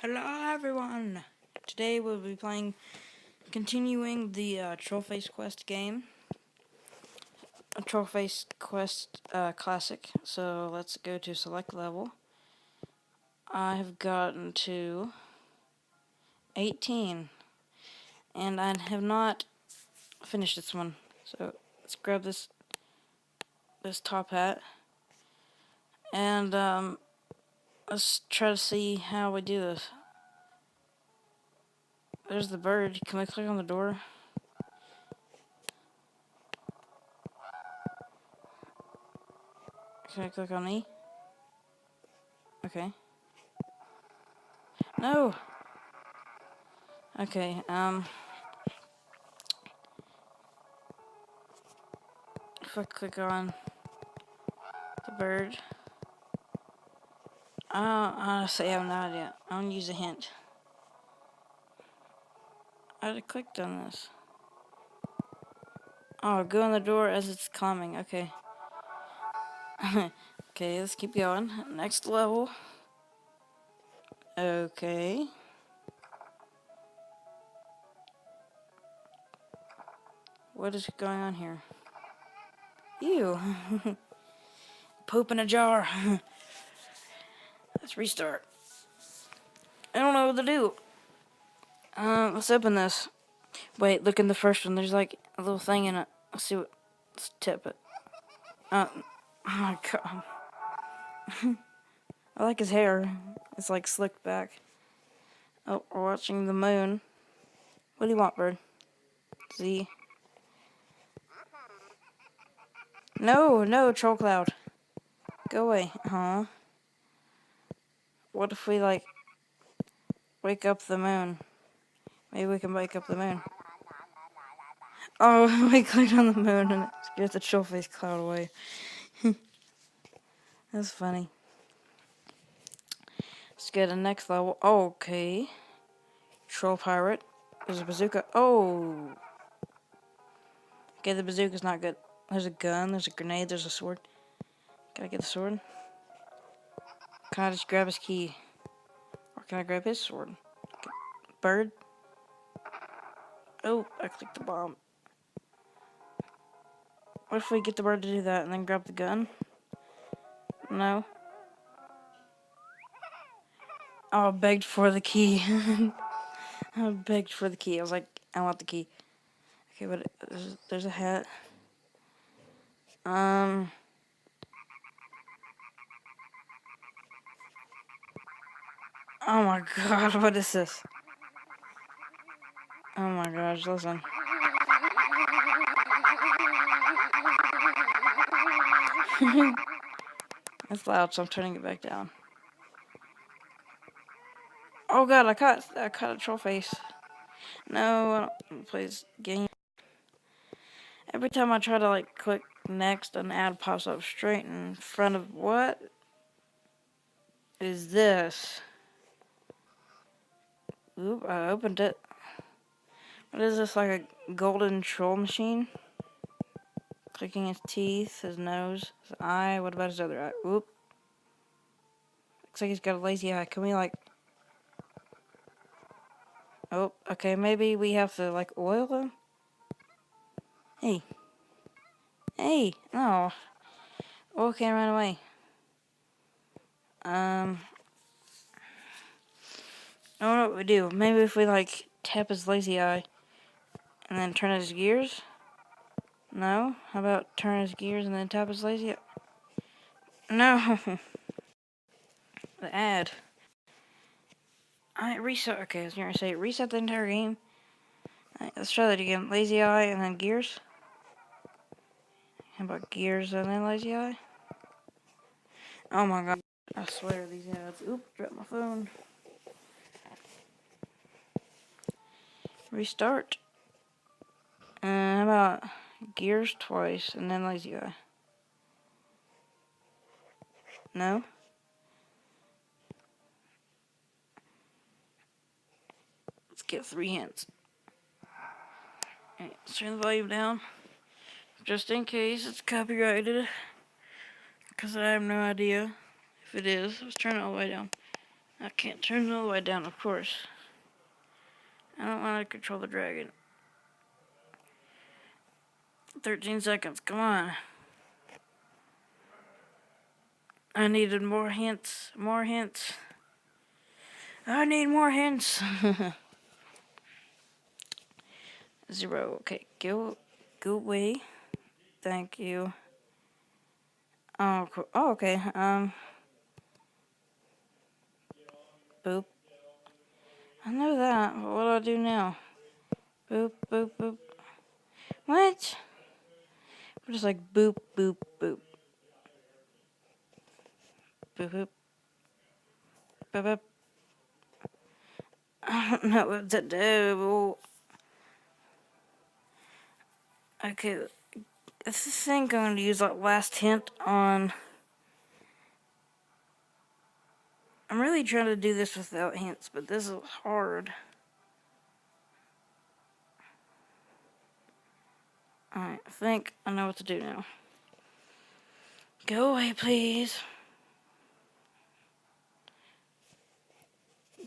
Hello everyone! Today we'll be continuing the Trollface Quest game. A Trollface Quest Classic. So let's go to select level. I have gotten to 18. And I have not finished this one. So let's grab this top hat. And let's try to see how we do this. There's the bird. Can we click on the door? Can I click on E? Okay. No! Okay, if I click on the bird, honestly, I have no idea. I'm gonna use a hint. I already clicked on this. Oh, go in the door as it's coming. Okay. Okay, let's keep going. Next level. Okay. What is going on here? Ew. Poop in a jar. Let's restart. I don't know what to do. Let's open this. Wait, look in the first one. There's like a little thing in it. Let's see what. Let's tip it. Oh my god. I like his hair. It's like slicked back. Oh, we're watching the moon. What do you want, bird? Z. No, troll cloud. Go away. Huh? What if we, like, wake up the moon? Maybe we can wake up the moon. Oh, we clicked on the moon and it scared the trollface cloud away. That's funny. Let's get a next level. Oh, okay. Troll pirate. There's a bazooka. Oh. Okay, the bazooka's not good. There's a gun, there's a grenade, there's a sword. Can I get the sword? Can I just grab his key? Or can I grab his sword? Okay. Bird? Oh, I clicked the bomb. What if we get the bird to do that and then grab the gun? No. Oh, I begged for the key. I begged for the key. I was like, I want the key. Okay, but there's a hat. Oh my god, what is this? Oh my gosh, listen. It's loud, so I'm turning it back down. Oh god, I caught a troll face. No, I don't play this game. Every time I try to like click next, an ad pops up straight in front of what is this? Oop, I opened it. What is this, like a golden troll machine? Clicking his teeth, his nose, his eye. What about his other eye? Oop. Looks like he's got a lazy eye. Can we like... Oh, okay, maybe we have to like oil him? Hey. Hey, no. Oil can't run away. I don't know what we do. Maybe if we like tap his lazy eye and then turn his gears? No? How about turn his gears and then tap his lazy eye? No. The ad. I reset. Okay, I was gonna say reset the entire game. Alright, let's try that again. Lazy eye and then gears. How about gears and then lazy eye? Oh my god. I swear these ads. Oop, dropped my phone. Restart. How about gears twice and then lazy eye? No? Let's get 3 hints. Alright, let's turn the volume down. Just in case it's copyrighted. Because I have no idea if it is. Let's turn it all the way down. I can't turn it all the way down, of course. I don't want to control the dragon. 13 seconds, come on. I needed more hints, more hints. I need more hints. 0, okay, go away. Thank you. Oh, cool. Oh, okay, boop. I know that, but what do I do now? Boop, boop, boop. What? I'm just like boop, boop, boop. Boop, boop. Boop, boop. I don't know what to do. Okay, I think I'm going to use that last hint on... I'm really trying to do this without hints, but this is hard. Alright, I think I know what to do now. Go away, please.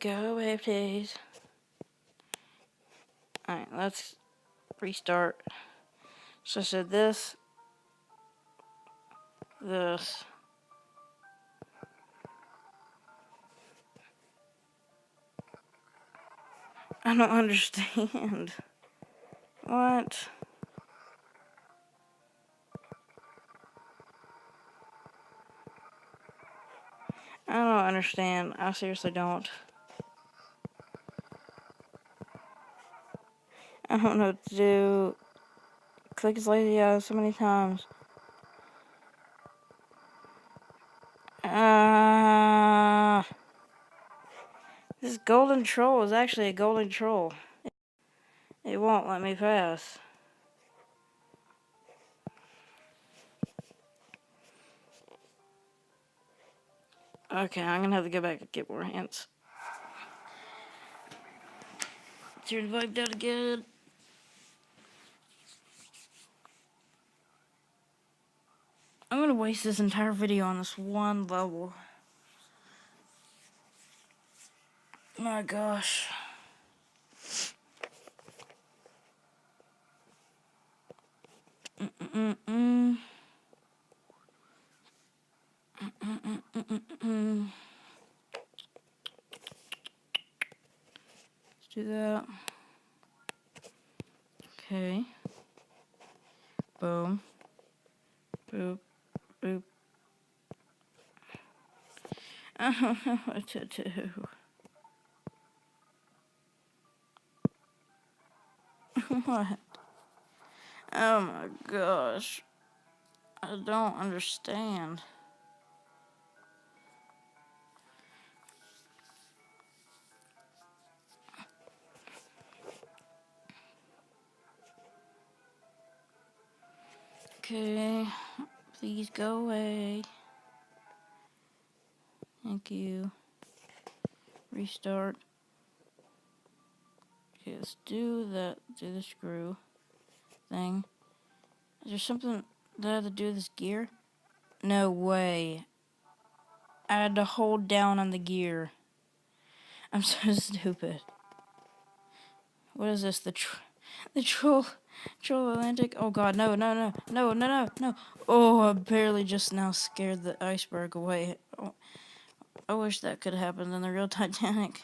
Go away, please. Alright, let's restart. So I said this. This. I don't understand. What? I don't understand. I seriously don't. I don't know what to do. Click his lazy eye so many times. This golden troll is actually a golden troll. It won't let me pass. Okay, I'm gonna have to go back and get more hints. Turn the vibe down again. I'm gonna waste this entire video on this one level. My gosh. Mm-mm-mm. Mm-mm-mm-mm-mm. Let's do that. Okay. Boom. Boop. Boop. I don't know what to do. What? Oh my gosh. I don't understand. Okay. Please go away. Thank you. Restart. Okay, let's do the screw thing. Is there something that I have to do with this gear? No way. I had to hold down on the gear. I'm so stupid. What is this? The troll Atlantic? Oh god, no. Oh, I barely just now scared the iceberg away. Oh, I wish that could happen in the real Titanic.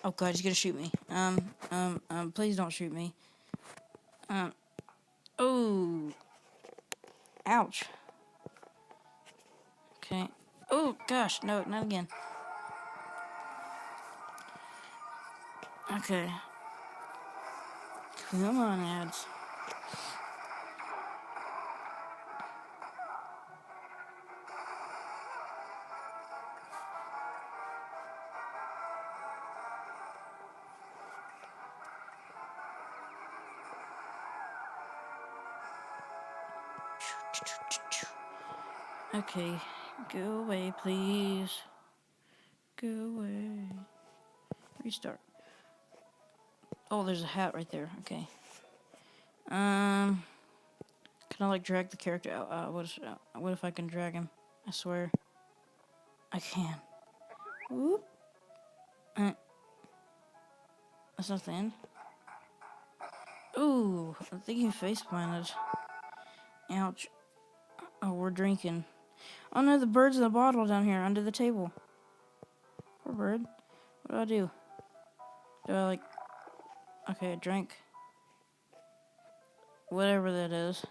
Oh god, he's gonna shoot me. Please don't shoot me. Oh. Ouch. Okay. Oh gosh, no, not again. Okay. Come on, ads. Okay, go away, please. Go away. Restart. Oh, there's a hat right there. Okay. Can I like drag the character out? What if I can drag him? I swear. I can. Whoop. That's not the end. Ooh, I think he face planted. Ouch. Oh, we're drinking. Oh no, the bird's in the bottle down here under the table. Poor bird. What do? Do I like... Okay, drink. Whatever that is.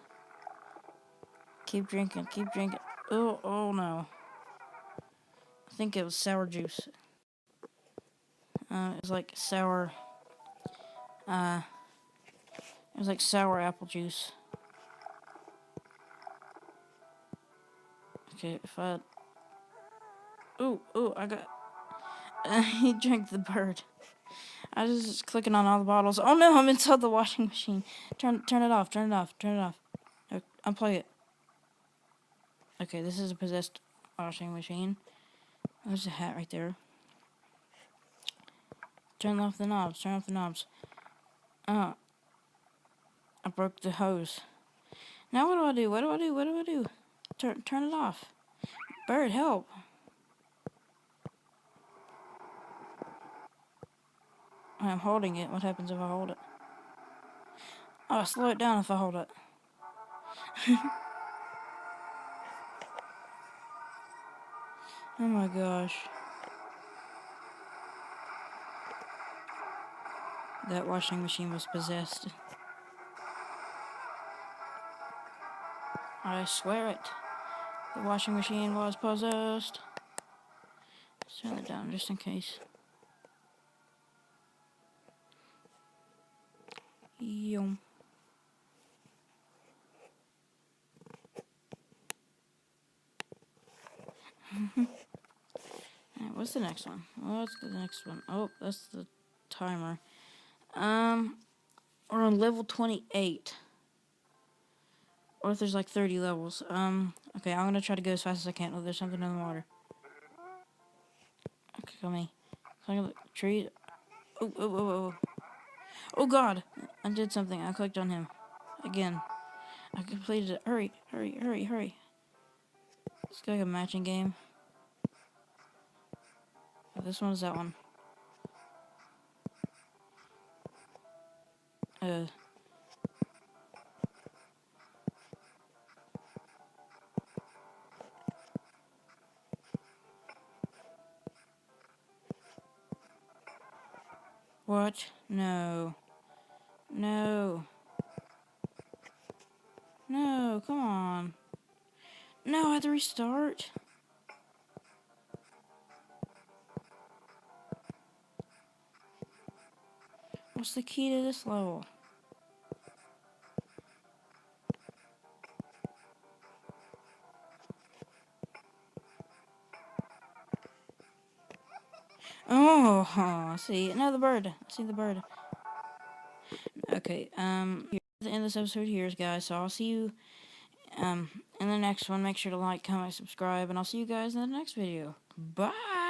Keep drinking, keep drinking. Oh no. I think it was sour juice. It was like sour... it was like sour apple juice. Okay, if I... Ooh, I got... he drank the bird. I was just clicking on all the bottles. Oh no, I'm inside the washing machine. Turn it off, turn it off, turn it off. Unplug it. Okay, this is a possessed washing machine. There's a hat right there. Turn off the knobs, turn off the knobs. I broke the hose. Now what do I do? What do I do? What do I do? Turn it off. Bird, help. I'm holding it. What happens if I hold it? Oh, slow it down if I hold it. Oh my gosh. That washing machine was possessed. I swear it. The washing machine was possessed. Let's turn it down just in case. Yum. Alright, what's the next one? What's the next one? Oh, that's the timer. We're on level 28. Or if there's like 30 levels. Okay, I'm gonna try to go as fast as I can. Oh, there's something in the water. Okay, come me. Click on the tree. Oh. Oh god! I did something. I clicked on him. Again. I completed it. Hurry. It's like a matching game. Oh, this one's that one. What? No, come on. No, I had to restart. What's the key to this level? Oh, see, another bird. I see the bird. Okay, here's the end of this episode here, guys. So I'll see you, in the next one. Make sure to like, comment, subscribe, and I'll see you guys in the next video. Bye!